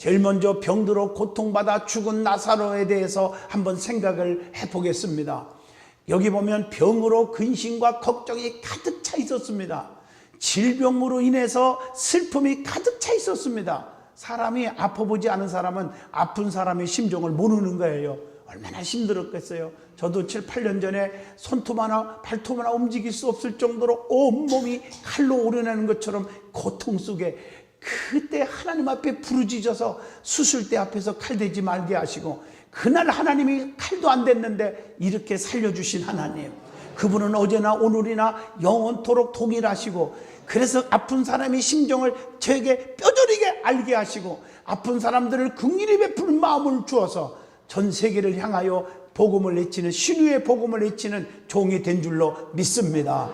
제일 먼저 병들어 고통받아 죽은 나사로에 대해서 한번 생각을 해보겠습니다. 여기 보면 병으로 근심과 걱정이 가득 차 있었습니다. 질병으로 인해서 슬픔이 가득 차 있었습니다. 사람이 아파보지 않은 사람은 아픈 사람의 심정을 모르는 거예요. 얼마나 힘들었겠어요. 저도 7, 8년 전에 손톱 하나 발톱 하나 움직일 수 없을 정도로 온몸이 칼로 오려내는 것처럼 고통 속에, 그때 하나님 앞에 부르짖어서 수술대 앞에서 칼 대지 말게 하시고, 그날 하나님이 칼도 안 댔는데 이렇게 살려주신 하나님, 그분은 어제나 오늘이나 영원토록 동일하시고, 그래서 아픈 사람의 심정을 저에게 뼈저리게 알게 하시고, 아픈 사람들을 긍휼히 베푸는 마음을 주어서 전 세계를 향하여 복음을 외치는, 신유의 복음을 외치는 종이 된 줄로 믿습니다.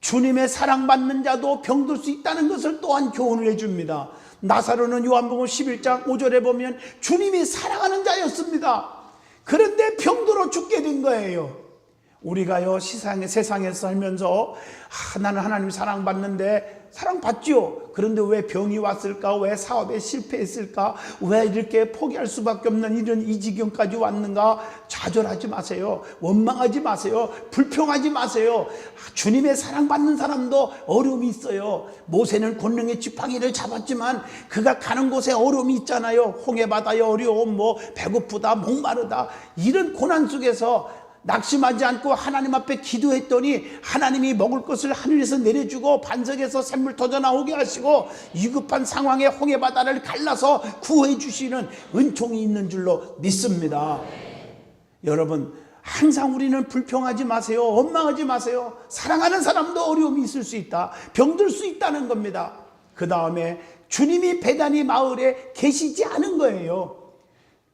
주님의 사랑받는 자도 병들 수 있다는 것을 또한 교훈을 해줍니다. 나사로는 요한복음 11장 5절에 보면 주님이 사랑하는 자였습니다. 그런데 병들어 죽게 된 거예요. 우리가요, 세상에서 살면서 나는 하나님 사랑받는데, 사랑받지요. 그런데 왜 병이 왔을까? 왜 사업에 실패했을까? 왜 이렇게 포기할 수밖에 없는 이런 이 지경까지 왔는가? 좌절하지 마세요. 원망하지 마세요. 불평하지 마세요. 주님의 사랑받는 사람도 어려움이 있어요. 모세는 권능의 지팡이를 잡았지만 그가 가는 곳에 어려움이 있잖아요. 홍해바다의 어려움, 배고프다, 목마르다, 이런 고난 속에서 낙심하지 않고 하나님 앞에 기도했더니 하나님이 먹을 것을 하늘에서 내려주고 반석에서 샘물 터져 나오게 하시고 위급한 상황에 홍해바다를 갈라서 구해 주시는 은총이 있는 줄로 믿습니다. 여러분, 항상 우리는 불평하지 마세요. 원망하지 마세요. 사랑하는 사람도 어려움이 있을 수 있다. 병들 수 있다는 겁니다. 그 다음에 주님이 베다니 마을에 계시지 않은 거예요.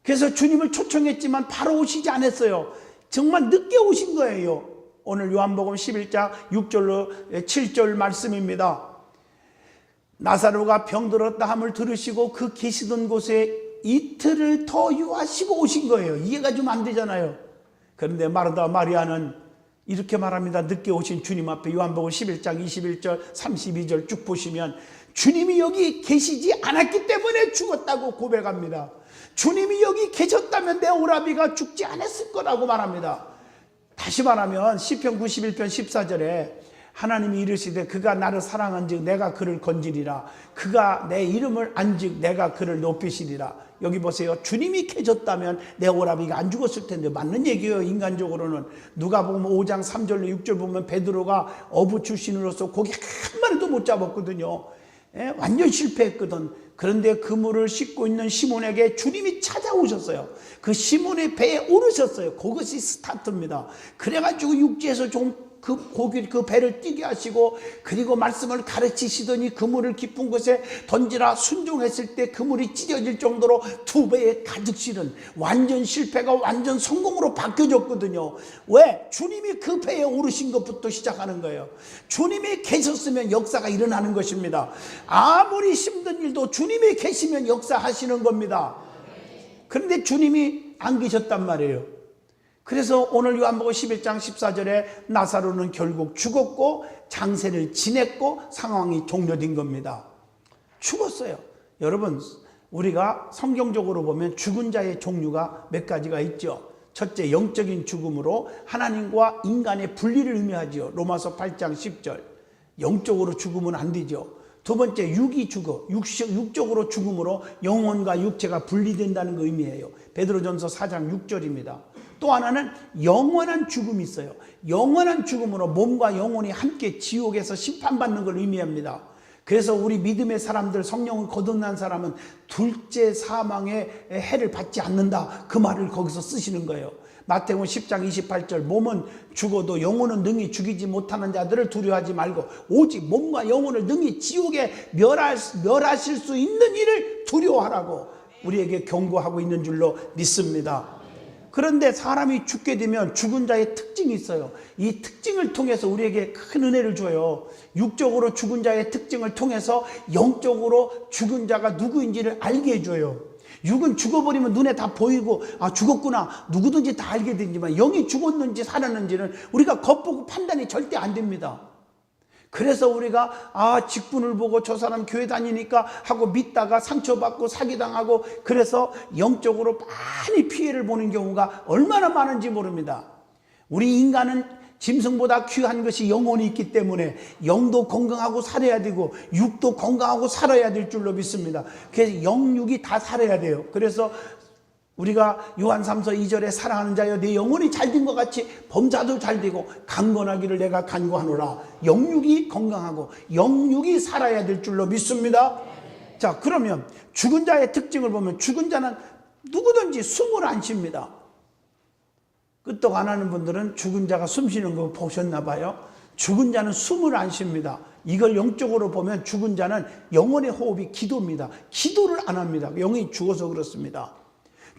그래서 주님을 초청했지만 바로 오시지 않았어요. 정말 늦게 오신 거예요. 오늘 요한복음 11장 6절로 7절 말씀입니다. 나사로가 병들었다 함을 들으시고 그 계시던 곳에 이틀을 더 유하시고 오신 거예요. 이해가 좀 안 되잖아요. 그런데 마르다 마리아는 이렇게 말합니다. 늦게 오신 주님 앞에 요한복음 11장 21절 32절 쭉 보시면 주님이 여기 계시지 않았기 때문에 죽었다고 고백합니다. 주님이 여기 계셨다면 내 오라비가 죽지 않았을 거라고 말합니다. 다시 말하면 시편 91편 14절에 하나님이 이르시되 그가 나를 사랑한즉 내가 그를 건지리라. 그가 내 이름을 안즉 내가 그를 높이시리라. 여기 보세요. 주님이 계셨다면 내 오라비가 안 죽었을 텐데, 맞는 얘기예요. 인간적으로는. 누가복음 5장 3절로 6절 보면 베드로가 어부 출신으로서 고기 한 마리도 못 잡았거든요. 완전 실패했거든. 그런데 그물을 씻고 있는 시몬에게 주님이 찾아오셨어요. 그 시몬의 배에 오르셨어요. 그것이 스타트입니다. 그래가지고 육지에서 좀 그 배를 뛰게 하시고, 그리고 말씀을 가르치시더니 그물을 깊은 곳에 던지라 순종했을 때 그물이 찢어질 정도로 2배에 가득 실은 완전 실패가 완전 성공으로 바뀌어졌거든요. 왜? 주님이 그 배에 오르신 것부터 시작하는 거예요. 주님이 계셨으면 역사가 일어나는 것입니다. 아무리 힘든 일도 주님이 계시면 역사하시는 겁니다. 그런데 주님이 안 계셨단 말이에요. 그래서 오늘 요한복음 11장 14절에 나사로는 결국 죽었고 장세를 지냈고 상황이 종료된 겁니다. 죽었어요. 여러분, 우리가 성경적으로 보면 죽은 자의 종류가 몇 가지가 있죠. 첫째, 영적인 죽음으로 하나님과 인간의 분리를 의미하죠. 로마서 8장 10절. 영적으로 죽으면 안 되죠. 두 번째, 육이 죽어. 육적으로 죽음으로 영혼과 육체가 분리된다는 거 의미해요. 베드로전서 4장 6절입니다. 또 하나는 영원한 죽음이 있어요. 영원한 죽음으로 몸과 영혼이 함께 지옥에서 심판받는 걸 의미합니다. 그래서 우리 믿음의 사람들, 성령을 거듭난 사람은 둘째 사망의 해를 받지 않는다, 그 말을 거기서 쓰시는 거예요. 마태복음 10장 28절, 몸은 죽어도 영혼은 능히 죽이지 못하는 자들을 두려워하지 말고 오직 몸과 영혼을 능히 지옥에 멸하실 수 있는 일을 두려워하라고 우리에게 경고하고 있는 줄로 믿습니다. 그런데 사람이 죽게 되면 죽은 자의 특징이 있어요. 이 특징을 통해서 우리에게 큰 은혜를 줘요. 육적으로 죽은 자의 특징을 통해서 영적으로 죽은 자가 누구인지를 알게 해줘요. 육은 죽어버리면 눈에 다 보이고 죽었구나, 누구든지 다 알게 되지만 영이 죽었는지 살았는지는 우리가 겉보고 판단이 절대 안 됩니다. 그래서 우리가 직분을 보고 저 사람 교회 다니니까 하고 믿다가 상처받고 사기당하고 그래서 영적으로 많이 피해를 보는 경우가 얼마나 많은지 모릅니다. 우리 인간은 짐승보다 귀한 것이 영혼이 있기 때문에 영도 건강하고 살아야 되고 육도 건강하고 살아야 될 줄로 믿습니다. 그래서 영육이 다 살아야 돼요. 그래서 우리가 요한 3서 2절에 사랑하는 자여 내 영혼이 잘된 것 같이 범사도 잘되고 강건하기를 내가 간구하노라. 영육이 건강하고 영육이 살아야 될 줄로 믿습니다. 자, 그러면 죽은 자의 특징을 보면 죽은 자는 누구든지 숨을 안 쉽니다. 끄떡 안 하는 분들은 죽은 자가 숨 쉬는 거 보셨나 봐요. 죽은 자는 숨을 안 쉽니다. 이걸 영적으로 보면 죽은 자는 영혼의 호흡이 기도입니다. 기도를 안 합니다. 영이 죽어서 그렇습니다.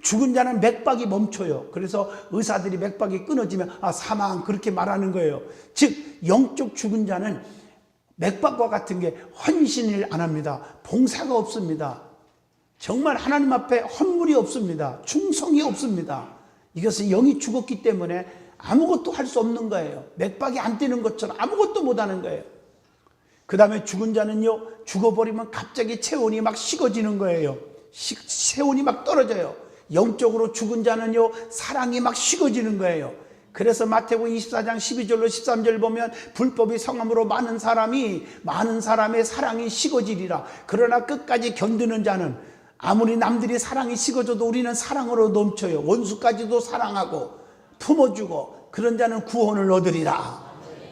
죽은 자는 맥박이 멈춰요. 그래서 의사들이 맥박이 끊어지면 사망 그렇게 말하는 거예요. 즉 영적 죽은 자는 맥박과 같은 게 헌신을 안 합니다. 봉사가 없습니다. 정말 하나님 앞에 헌물이 없습니다. 충성이 없습니다. 이것은 영이 죽었기 때문에 아무것도 할 수 없는 거예요. 맥박이 안 뛰는 것처럼 아무것도 못하는 거예요. 그 다음에 죽은 자는요, 죽어버리면 갑자기 체온이 막 식어지는 거예요. 체온이 막 떨어져요. 영적으로 죽은 자는요, 사랑이 막 식어지는 거예요. 그래서 마태복음 24장 12절로 13절 보면 불법이 성함으로 많은 사람의 사랑이 식어지리라. 그러나 끝까지 견디는 자는 아무리 남들이 사랑이 식어져도 우리는 사랑으로 넘쳐요. 원수까지도 사랑하고 품어주고 그런 자는 구원을 얻으리라.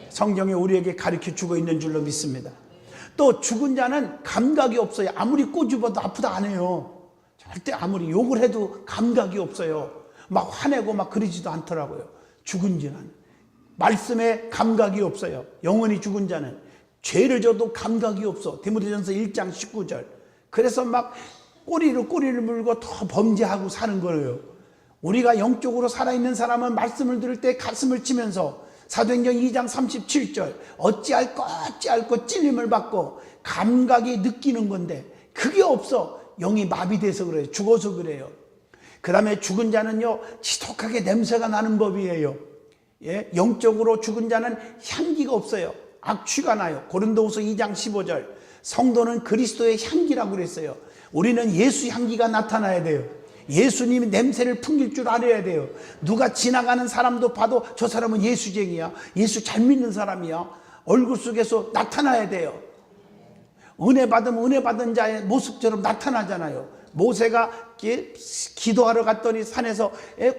성경에 우리에게 가르쳐주고 있는 줄로 믿습니다. 또 죽은 자는 감각이 없어요. 아무리 꼬집어도 아프다 안 해요. 절대 아무리 욕을 해도 감각이 없어요. 막 화내고 막 그러지도 않더라고요. 죽은 자는 말씀에 감각이 없어요. 영원히 죽은 자는 죄를 져도 감각이 없어. 디모데전서 1장 19절. 그래서 막 꼬리를 물고 더 범죄하고 사는 거예요. 우리가 영적으로 살아있는 사람은 말씀을 들을 때 가슴을 치면서 사도행전 2장 37절 어찌할까 찔림을 받고 감각이 느끼는 건데 그게 없어. 영이 마비돼서 그래요. 죽어서 그래요. 그 다음에 죽은 자는요, 지독하게 냄새가 나는 법이에요. 예? 영적으로 죽은 자는 향기가 없어요. 악취가 나요. 고린도후서 2장 15절 성도는 그리스도의 향기라고 그랬어요. 우리는 예수 향기가 나타나야 돼요. 예수님이 냄새를 풍길 줄 알아야 돼요. 누가 지나가는 사람도 봐도 저 사람은 예수쟁이야. 예수 잘 믿는 사람이야. 얼굴 속에서 나타나야 돼요. 은혜 받은 자의 모습처럼 나타나잖아요. 모세가 기도하러 갔더니 산에서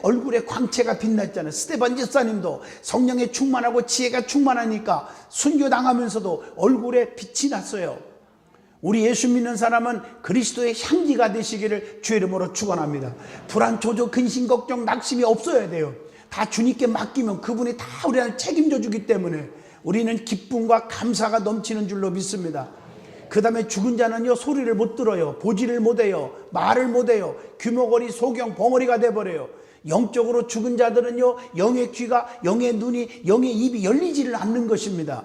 얼굴에 광채가 빛났잖아요. 스데반 집사님도 성령에 충만하고 지혜가 충만하니까 순교당하면서도 얼굴에 빛이 났어요. 우리 예수 믿는 사람은 그리스도의 향기가 되시기를 주의 이름으로 축원합니다. 불안, 조조, 근심, 걱정, 낙심이 없어야 돼요. 다 주님께 맡기면 그분이 다 우리를 책임져 주기 때문에 우리는 기쁨과 감사가 넘치는 줄로 믿습니다. 그 다음에 죽은 자는요, 소리를 못 들어요. 보지를 못해요. 말을 못해요. 귀머거리, 소경, 벙어리가 돼버려요. 영적으로 죽은 자들은요, 영의 귀가, 영의 눈이, 영의 입이 열리지를 않는 것입니다.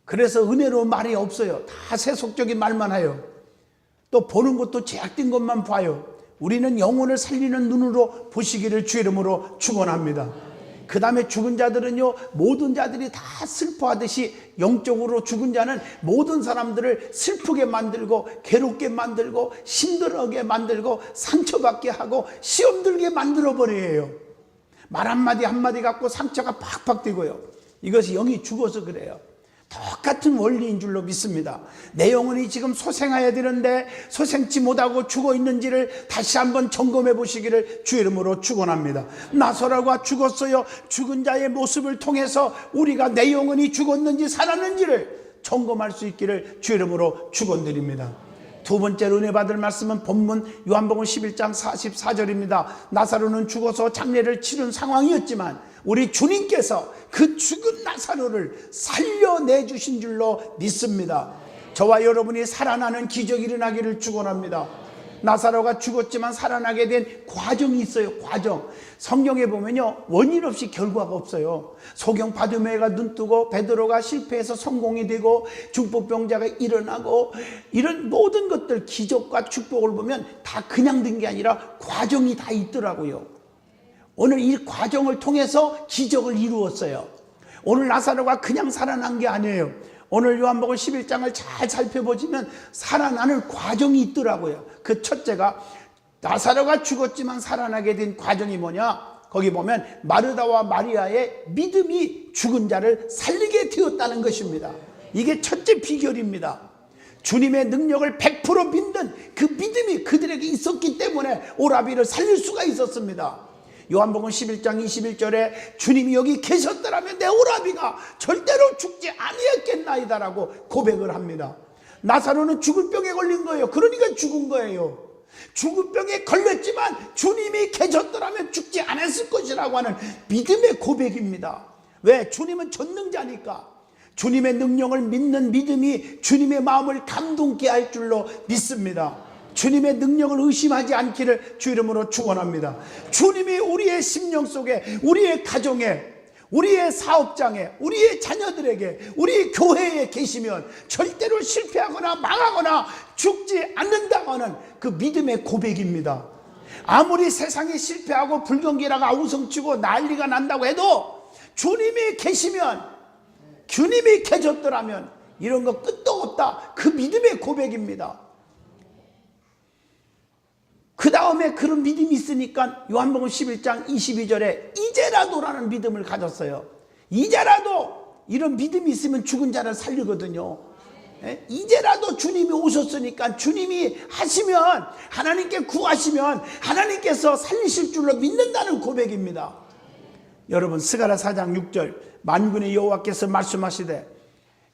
그래서 은혜로운 말이 없어요. 다 세속적인 말만 해요. 또 보는 것도 제약된 것만 봐요. 우리는 영혼을 살리는 눈으로 보시기를 주의 이름으로 축원합니다. 그 다음에 죽은 자들은요, 모든 자들이 다 슬퍼하듯이 영적으로 죽은 자는 모든 사람들을 슬프게 만들고 괴롭게 만들고 힘들게 만들고 상처받게 하고 시험 들게 만들어버려요. 말 한마디 한마디 갖고 상처가 팍팍 되고요. 이것이 영이 죽어서 그래요. 똑같은 원리인 줄로 믿습니다. 내 영혼이 지금 소생해야 되는데 소생치 못하고 죽어 있는지를 다시 한번 점검해 보시기를 주의 이름으로 축원합니다. 나사로가 죽었어요. 죽은 자의 모습을 통해서 우리가 내 영혼이 죽었는지 살았는지를 점검할 수 있기를 주의 이름으로 축원드립니다. 두 번째로 은혜 받을 말씀은 본문 요한복음 11장 44절입니다. 나사로는 죽어서 장례를 치른 상황이었지만 우리 주님께서 그 죽은 나사로를 살려내 주신 줄로 믿습니다. 저와 여러분이 살아나는 기적이 일어나기를 축원합니다. 나사로가 죽었지만 살아나게 된 과정이 있어요. 과정. 성경에 보면요, 원인 없이 결과가 없어요. 소경 바드메가 눈뜨고 베드로가 실패해서 성공이 되고 중풍병자가 일어나고 이런 모든 것들, 기적과 축복을 보면 다 그냥 된 게 아니라 과정이 다 있더라고요. 오늘 이 과정을 통해서 기적을 이루었어요. 오늘 나사로가 그냥 살아난 게 아니에요. 오늘 요한복음 11장을 잘 살펴보시면 살아나는 과정이 있더라고요. 그 첫째가 나사로가 죽었지만 살아나게 된 과정이 뭐냐? 거기 보면 마르다와 마리아의 믿음이 죽은 자를 살리게 되었다는 것입니다. 이게 첫째 비결입니다. 주님의 능력을 100% 믿는 그 믿음이 그들에게 있었기 때문에 오라비를 살릴 수가 있었습니다. 요한복음 11장 21절에 주님이 여기 계셨더라면 내 오라비가 절대로 죽지 아니했겠나이다 라고 고백을 합니다. 나사로는 죽을 병에 걸린 거예요. 그러니까 죽은 거예요. 죽을 병에 걸렸지만 주님이 계셨더라면 죽지 않았을 것이라고 하는 믿음의 고백입니다. 왜? 주님은 전능자니까. 주님의 능력을 믿는 믿음이 주님의 마음을 감동케 할 줄로 믿습니다. 주님의 능력을 의심하지 않기를 주 이름으로 축원합니다. 주님이 우리의 심령 속에, 우리의 가정에, 우리의 사업장에, 우리의 자녀들에게, 우리 교회에 계시면 절대로 실패하거나 망하거나 죽지 않는다는 그 믿음의 고백입니다. 아무리 세상이 실패하고 불경기라가 아우성치고 난리가 난다고 해도 주님이 계시면, 주님이 계셨더라면 이런 거 끝도 없다. 그 믿음의 고백입니다. 그 다음에 그런 믿음이 있으니까 요한복음 11장 22절에 이제라도라는 믿음을 가졌어요. 이제라도, 이런 믿음이 있으면 죽은 자를 살리거든요. 이제라도 주님이 오셨으니까 주님이 하시면, 하나님께 구하시면 하나님께서 살리실 줄로 믿는다는 고백입니다. 여러분, 스가랴 4장 6절 만군의 여호와께서 말씀하시되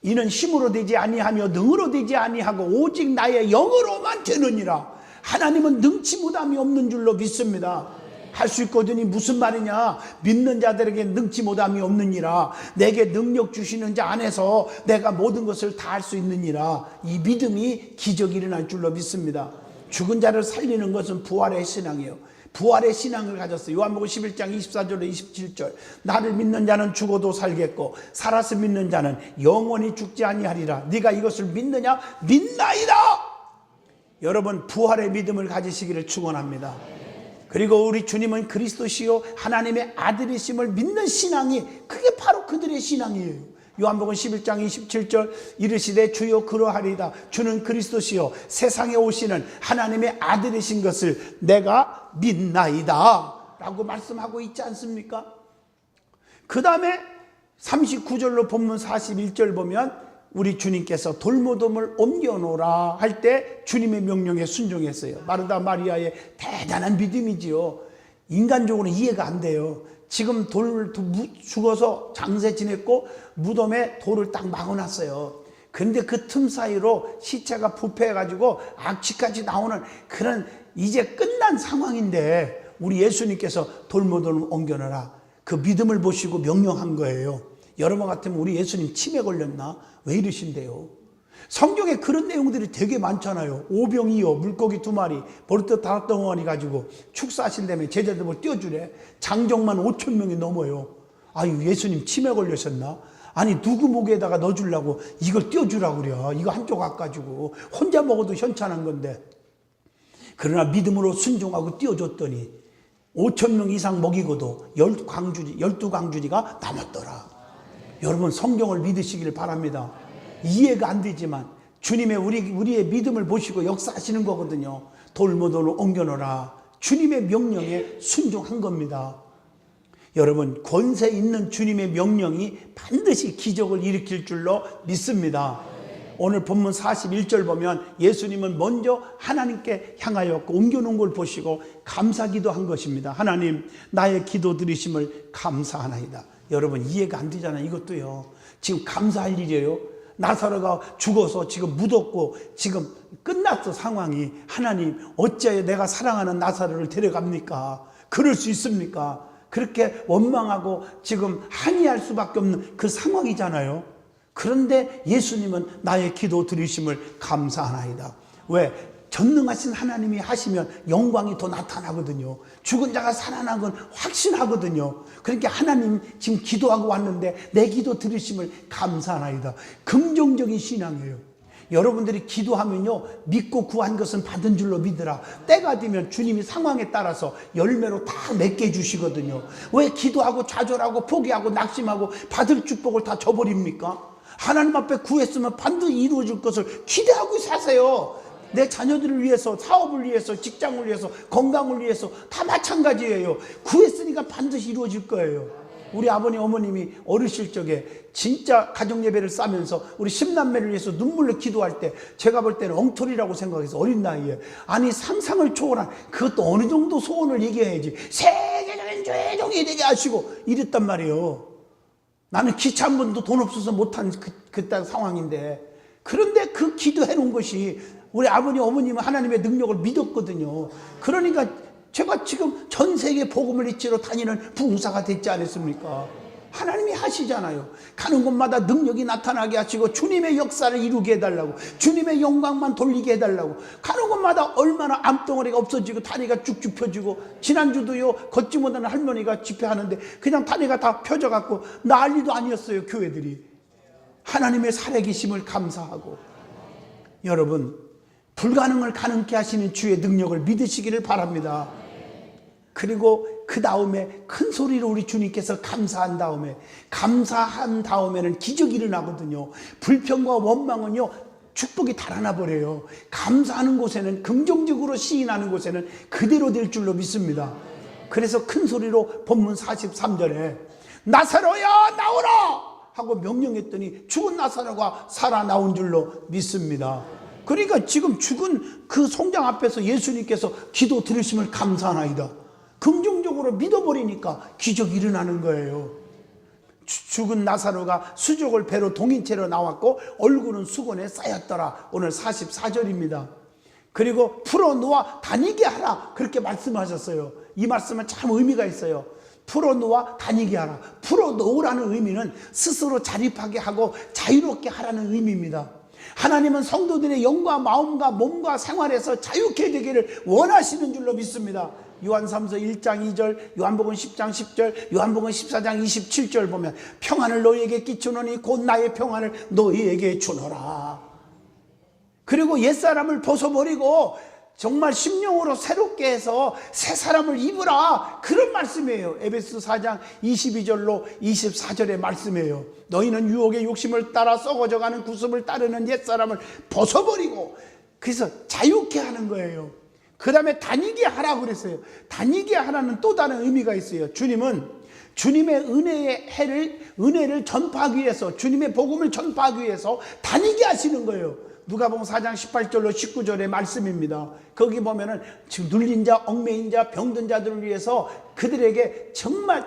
이는 힘으로 되지 아니하며 능으로 되지 아니하고 오직 나의 영으로만 되느니라. 하나님은 능치 못함이 없는 줄로 믿습니다. 할 수 있거든요. 무슨 말이냐? 믿는 자들에게 능치 못함이 없느니라. 내게 능력 주시는 자 안에서 내가 모든 것을 다 할 수 있느니라. 이 믿음이 기적이 일어날 줄로 믿습니다. 죽은 자를 살리는 것은 부활의 신앙이에요. 부활의 신앙을 가졌어요. 요한복음 11장 24절에 27절 나를 믿는 자는 죽어도 살겠고 살아서 믿는 자는 영원히 죽지 아니하리라. 네가 이것을 믿느냐? 믿나이다. 여러분, 부활의 믿음을 가지시기를 축원합니다. 그리고 우리 주님은 그리스도시요 하나님의 아들이심을 믿는 신앙이, 그게 바로 그들의 신앙이에요. 요한복음 11장 27절 이르시되 주여 그러하리이다. 주는 그리스도시요 세상에 오시는 하나님의 아들이신 것을 내가 믿나이다 라고 말씀하고 있지 않습니까? 그 다음에 39절로 본문 41절 보면 우리 주님께서 돌무덤을 옮겨놓으라 할 때 주님의 명령에 순종했어요. 마르다 마리아의 대단한 믿음이지요. 인간적으로 이해가 안 돼요. 지금 돌 죽어서 장세 지냈고 무덤에 돌을 딱 막아놨어요. 근데 그 틈 사이로 시체가 부패해가지고 악취까지 나오는 그런 이제 끝난 상황인데 우리 예수님께서 돌무덤을 옮겨놓으라. 그 믿음을 보시고 명령한 거예요. 여러분 같으면 우리 예수님 치매 걸렸나? 왜 이러신대요? 성경에 그런 내용들이 되게 많잖아요. 오병이어 물고기 2마리 버릇 5덩어리 가지고 축사하신다며 제자들 뭐 띄워주래. 장정만 5천 명이 넘어요. 아유, 예수님 치매 걸리셨나? 아니, 누구 목에다가 넣어주려고 이걸 띄워주라고 그래. 이거 한쪽 갖가지고 혼자 먹어도 현찮은 건데. 그러나 믿음으로 순종하고 띄워줬더니 5천 명 이상 먹이고도 12광주리가 남았더라. 여러분, 성경을 믿으시기를 바랍니다. 이해가 안 되지만 주님의 우리의 믿음을 보시고 역사하시는 거거든요. 돌무덤을 옮겨놓으라. 주님의 명령에 순종한 겁니다. 여러분, 권세 있는 주님의 명령이 반드시 기적을 일으킬 줄로 믿습니다. 오늘 본문 41절 보면 예수님은 먼저 하나님께 향하여 옮겨놓은 걸 보시고 감사기도 한 것입니다. 하나님, 나의 기도 들으심을 감사하나이다. 여러분, 이해가 안 되잖아요. 이것도요. 지금 감사할 일이에요. 나사로가 죽어서 지금 묻었고 지금 끝났어 상황이. 하나님, 어찌하여 내가 사랑하는 나사로를 데려갑니까? 그럴 수 있습니까? 그렇게 원망하고 지금 항의할 수밖에 없는 그 상황이잖아요. 그런데 예수님은 나의 기도 들으심을 감사하나이다. 왜? 전능하신 하나님이 하시면 영광이 더 나타나거든요. 죽은 자가 살아난 건 확신하거든요. 그러니까 하나님 지금 기도하고 왔는데 내 기도 들으심을 감사하나이다. 긍정적인 신앙이에요. 여러분들이 기도하면요, 믿고 구한 것은 받은 줄로 믿으라. 때가 되면 주님이 상황에 따라서 열매로 다 맺게 해주시거든요. 왜 기도하고 좌절하고 포기하고 낙심하고 받을 축복을 다 줘버립니까? 하나님 앞에 구했으면 반드시 이루어질 것을 기대하고 사세요. 내 자녀들을 위해서, 사업을 위해서, 직장을 위해서, 건강을 위해서 다 마찬가지예요. 구했으니까 반드시 이루어질 거예요. 우리 아버님 어머님이 어르실 적에 진짜 가정예배를 싸면서 우리 10남매를 위해서 눈물로 기도할 때 제가 볼 때는 엉터리라고 생각해서 어린 나이에, 아니 상상을 초월한 그것도 어느 정도 소원을 얘기해야지 세계적인 죄종이 되게 하시고 이랬단 말이에요. 나는 기차 한 번도 돈 없어서 못한 그딴 상황인데, 그런데 그 기도해 놓은 것이 우리 아버님 어머님은 하나님의 능력을 믿었거든요. 그러니까 제가 지금 전 세계 복음을 이치러 다니는 부흥사가 됐지 않았습니까? 하나님이 하시잖아요. 가는 곳마다 능력이 나타나게 하시고 주님의 역사를 이루게 해달라고, 주님의 영광만 돌리게 해달라고. 가는 곳마다 얼마나 암덩어리가 없어지고 다리가 쭉쭉 펴지고, 지난주도요 걷지 못하는 할머니가 집회하는데 그냥 다리가 다 펴져갖고 난리도 아니었어요. 교회들이 하나님의 살아계심을 감사하고. 여러분, 불가능을 가능케 하시는 주의 능력을 믿으시기를 바랍니다. 그리고 그 다음에 큰 소리로 우리 주님께서 감사한 다음에는 기적이 일어나거든요. 불평과 원망은요 축복이 달아나 버려요. 감사하는 곳에는, 긍정적으로 시인하는 곳에는 그대로 될 줄로 믿습니다. 그래서 큰 소리로 본문 43절에 나사로야 나오라 하고 명령했더니 죽은 나사로가 살아나온 줄로 믿습니다. 그러니까 지금 죽은 그 송장 앞에서 예수님께서 기도 들으심을 감사하나이다. 긍정적으로 믿어버리니까 기적이 일어나는 거예요. 죽은 나사로가 수족을 배로 동인채로 나왔고 얼굴은 수건에 쌓였더라. 오늘 44절입니다. 그리고 풀어놓아 다니게 하라 그렇게 말씀하셨어요. 이 말씀은 참 의미가 있어요. 풀어놓아 다니게 하라. 풀어놓으라는 의미는 스스로 자립하게 하고 자유롭게 하라는 의미입니다. 하나님은 성도들의 영과 마음과 몸과 생활에서 자유케 되기를 원하시는 줄로 믿습니다. 요한삼서 1장 2절, 요한복음 10장 10절, 요한복음 14장 27절 보면 평안을 너희에게 끼치노니 곧 나의 평안을 너희에게 주노라. 그리고 옛사람을 벗어버리고 정말 심령으로 새롭게 해서 새 사람을 입으라, 그런 말씀이에요. 에베소 4장 22절로 24절의 말씀이에요. 너희는 유혹의 욕심을 따라 썩어져가는 구습을 따르는 옛사람을 벗어버리고, 그래서 자유케 하는 거예요. 그 다음에 다니게 하라고 그랬어요. 다니게 하라는 또 다른 의미가 있어요. 주님은 주님의 은혜를 전파하기 위해서, 주님의 복음을 전파하기 위해서 다니게 하시는 거예요. 누가복음 4장 18절로 19절의 말씀입니다. 거기 보면은 지금 눌린 자, 얽매인 자, 병든 자들을 위해서 그들에게 정말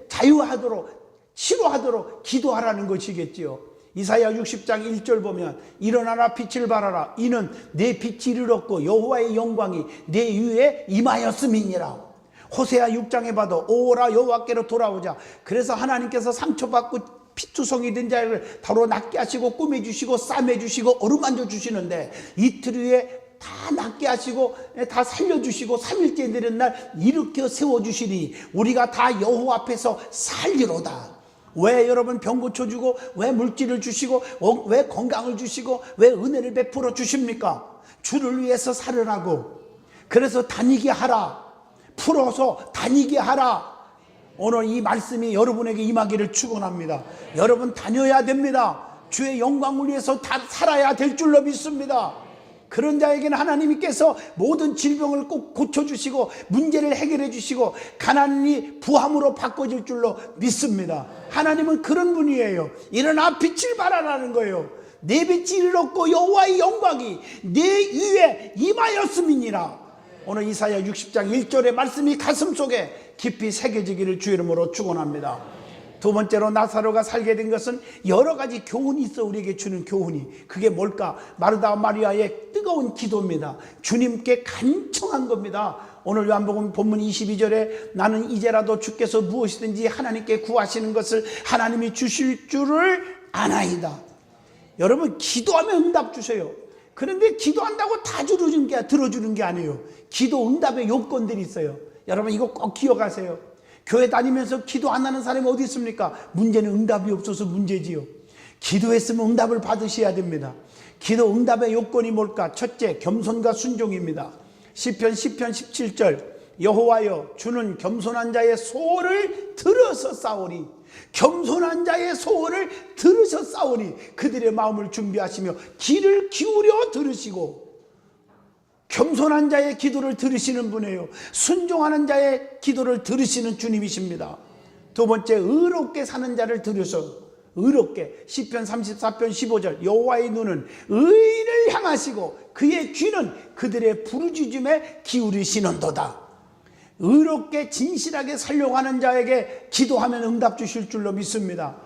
자유하도록, 치료하도록 기도하라는 것이겠지요. 이사야 60장 1절 보면 일어나라 빛을 발하라 이는 내 빛이 이르렀고 여호와의 영광이 내 위에 임하였음이니라. 호세아 6장에 봐도 오라 여호와께로 돌아오자. 그래서 하나님께서 상처받고 피투성이 된 자를 바로 낫게 하시고 꾸며주시고 싸매주시고 어루만져 주시는데, 이틀 후에 다 낫게 하시고 다 살려주시고 3일째 되는 날 일으켜 세워주시니 우리가 다 여호와 앞에서 살리로다. 왜 여러분 병 고쳐주고, 왜 물질을 주시고, 왜 건강을 주시고, 왜 은혜를 베풀어 주십니까? 주를 위해서 살으라고. 그래서 다니게 하라, 풀어서 다니게 하라. 오늘 이 말씀이 여러분에게 임하기를 축원합니다. 여러분 다녀야 됩니다. 주의 영광을 위해서 다 살아야 될 줄로 믿습니다. 그런 자에게는 하나님께서 모든 질병을 꼭 고쳐주시고 문제를 해결해 주시고 가난이 부함으로 바꿔질 줄로 믿습니다. 하나님은 그런 분이에요. 일어나 빛을 발하라는 거예요. 내 빛이 이르렀고 여호와의 영광이 내 위에 임하였음이니라. 오늘 이사야 60장 1절의 말씀이 가슴속에 깊이 새겨지기를 주 이름으로 축원합니다. 두 번째로 나사로가 살게 된 것은 여러 가지 교훈이 있어 우리에게 주는 교훈이. 그게 뭘까? 마르다 마리아의 뜨거운 기도입니다. 주님께 간청한 겁니다. 오늘 요한복음 본문 22절에 나는 이제라도 주께서 무엇이든지 하나님께 구하시는 것을 하나님이 주실 줄을 아나이다. 여러분 기도하면 응답 주세요. 그런데 기도한다고 다 들어주는 게 아니에요. 기도 응답의 요건들이 있어요. 여러분 이거 꼭 기억하세요. 교회 다니면서 기도 안 하는 사람이 어디 있습니까? 문제는 응답이 없어서 문제지요. 기도했으면 응답을 받으셔야 됩니다. 기도 응답의 요건이 뭘까? 첫째, 겸손과 순종입니다. 시편 17절 여호와여, 주는 겸손한 자의 소원을 들어서 싸우니, 겸손한 자의 소원을 들으셔 싸우니, 그들의 마음을 준비하시며 귀를 기울여 들으시고. 겸손한 자의 기도를 들으시는 분이에요. 순종하는 자의 기도를 들으시는 주님이십니다. 두 번째, 의롭게 사는 자를 들으셔. 의롭게. 시편 34편 15절, 여호와의 눈은 의인을 향하시고 그의 귀는 그들의 부르짖음에 기울이시는도다. 의롭게 진실하게 살려고 하는 자에게 기도하면 응답 주실 줄로 믿습니다.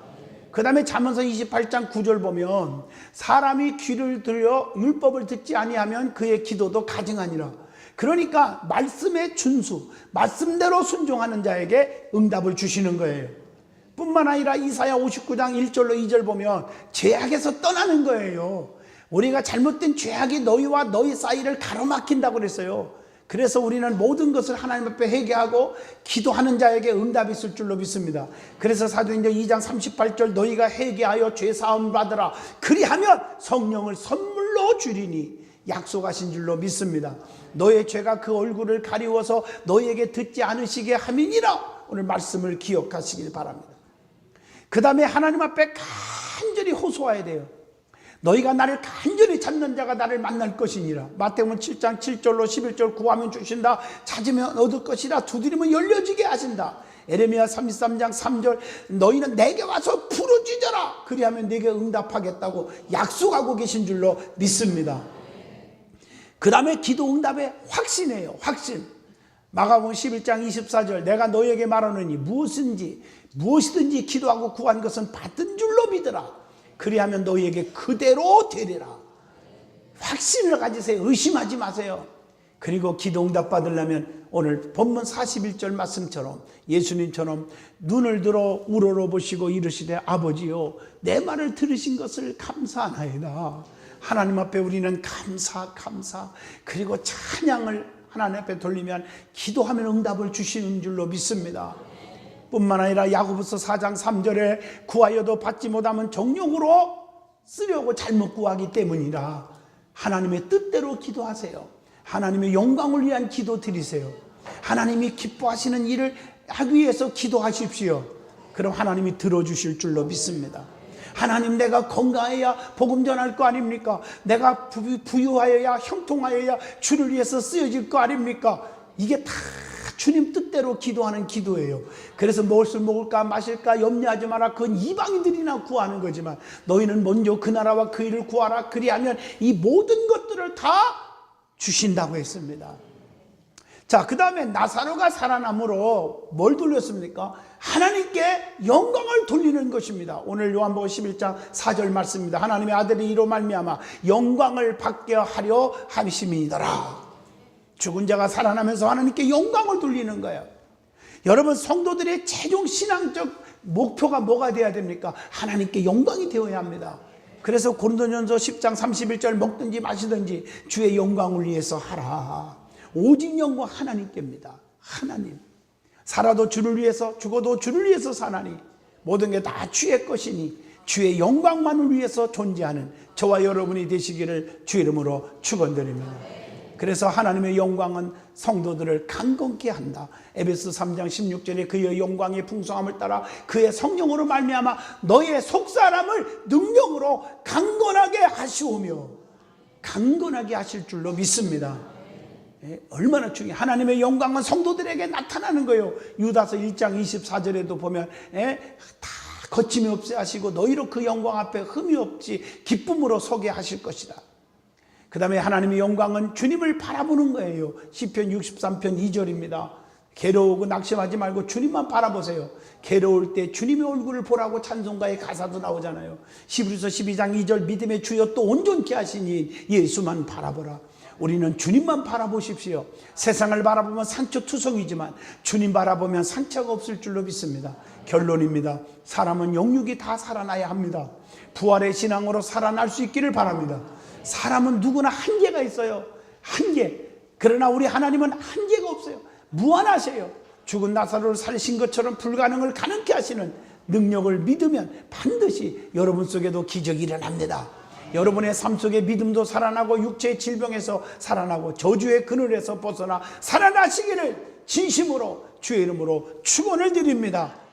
그 다음에 잠언서 28장 9절 보면, 사람이 귀를 들여 율법을 듣지 아니하면 그의 기도도 가증하니라. 그러니까 말씀의 준수, 말씀대로 순종하는 자에게 응답을 주시는 거예요. 뿐만 아니라 이사야 59장 1절로 2절 보면 죄악에서 떠나는 거예요. 우리가 잘못된 죄악이 너희와 너희 사이를 가로막힌다고 그랬어요. 그래서 우리는 모든 것을 하나님 앞에 회개하고 기도하는 자에게 응답이 있을 줄로 믿습니다. 그래서 사도행전 2장 38절, 너희가 회개하여 죄사함 받으라, 그리하면 성령을 선물로 주리니 약속하신 줄로 믿습니다. 너의 죄가 그 얼굴을 가리워서 너희에게 듣지 않으시게 함이니라. 오늘 말씀을 기억하시길 바랍니다. 그 다음에 하나님 앞에 간절히 호소해야 돼요. 너희가 나를 간절히 찾는 자가 나를 만날 것이니라. 마태복음 7장 7절로 11절, 구하면 주신다, 찾으면 얻을 것이라, 두드리면 열려지게 하신다. 에레미야 33장 3절, 너희는 내게 와서 부르짖어라, 그리하면 내게 응답하겠다고 약속하고 계신 줄로 믿습니다. 그 다음에 기도 응답의 확신이에요. 확신. 마가복음 11장 24절, 내가 너희에게 말하노니 무엇이든지 기도하고 구한 것은 받은 줄로 믿으라. 그리하면 너희에게 그대로 되리라. 확신을 가지세요. 의심하지 마세요. 그리고 기도 응답 받으려면 오늘 본문 41절 말씀처럼, 예수님처럼 눈을 들어 우러러보시고 이르시되, 아버지요, 내 말을 들으신 것을 감사하나이다. 하나님 앞에 우리는 감사 그리고 찬양을 하나님 앞에 돌리면 기도하면 응답을 주시는 줄로 믿습니다. 뿐만 아니라 야고보서 4장 3절에 구하여도 받지 못하면 정욕으로 쓰려고 잘못 구하기 때문이라. 하나님의 뜻대로 기도하세요. 하나님의 영광을 위한 기도 드리세요. 하나님이 기뻐하시는 일을 하기 위해서 기도하십시오. 그럼 하나님이 들어주실 줄로 믿습니다. 하나님, 내가 건강해야 복음 전할 거 아닙니까? 내가 부유하여야, 형통하여야 주를 위해서 쓰여질 거 아닙니까? 이게 다 주님 뜻대로 기도하는 기도예요. 그래서 무엇을 먹을까 마실까 염려하지 마라. 그건 이방인들이나 구하는 거지만 너희는 먼저 그 나라와 그 일을 구하라. 그리하면 이 모든 것들을 다 주신다고 했습니다. 자, 그 다음에 나사로가 살아남으로 뭘 돌렸습니까? 하나님께 영광을 돌리는 것입니다. 오늘 요한복음 11장 4절 말씀입니다. 하나님의 아들이 이로 말미암아 영광을 받게 하려 하심이니라. 죽은 자가 살아나면서 하나님께 영광을 돌리는 거예요. 여러분, 성도들의 최종 신앙적 목표가 뭐가 되어야 됩니까? 하나님께 영광이 되어야 합니다. 그래서 고린도전서 10장 31절, 먹든지 마시든지 주의 영광을 위해서 하라. 오직 영광 하나님께입니다. 하나님. 살아도 주를 위해서, 죽어도 주를 위해서 사나니 모든 게 다 주의 것이니 주의 영광만을 위해서 존재하는 저와 여러분이 되시기를 주 이름으로 축원드립니다. 그래서 하나님의 영광은 성도들을 강건케 한다. 에베소 3장 16절에 그의 영광의 풍성함을 따라 그의 성령으로 말미암아 너의 속사람을 능력으로 강건하게 하시오며, 강건하게 하실 줄로 믿습니다. 얼마나 중요해. 하나님의 영광은 성도들에게 나타나는 거예요. 유다서 1장 24절에도 보면 다 거침이 없이 하시고 너희로 그 영광 앞에 흠이 없이 기쁨으로 서게 하실 것이다. 그 다음에 하나님의 영광은 주님을 바라보는 거예요. 시편 63편 2절입니다. 괴로우고 낙심하지 말고 주님만 바라보세요. 괴로울 때 주님의 얼굴을 보라고 찬송가의 가사도 나오잖아요. 히브리서 12장 2절, 믿음의 주여 또 온전케 하시니 예수만 바라보라. 우리는 주님만 바라보십시오. 세상을 바라보면 상처투성이지만 주님 바라보면 상처가 없을 줄로 믿습니다. 결론입니다. 사람은 영육이 다 살아나야 합니다. 부활의 신앙으로 살아날 수 있기를 바랍니다. 사람은 누구나 한계가 있어요. 한계. 그러나 우리 하나님은 한계가 없어요. 무한하세요. 죽은 나사로를 살리신 것처럼 불가능을 가능케 하시는 능력을 믿으면 반드시 여러분 속에도 기적이 일어납니다. 여러분의 삶 속에 믿음도 살아나고 육체의 질병에서 살아나고 저주의 그늘에서 벗어나 살아나시기를 진심으로 주의 이름으로 축원을 드립니다.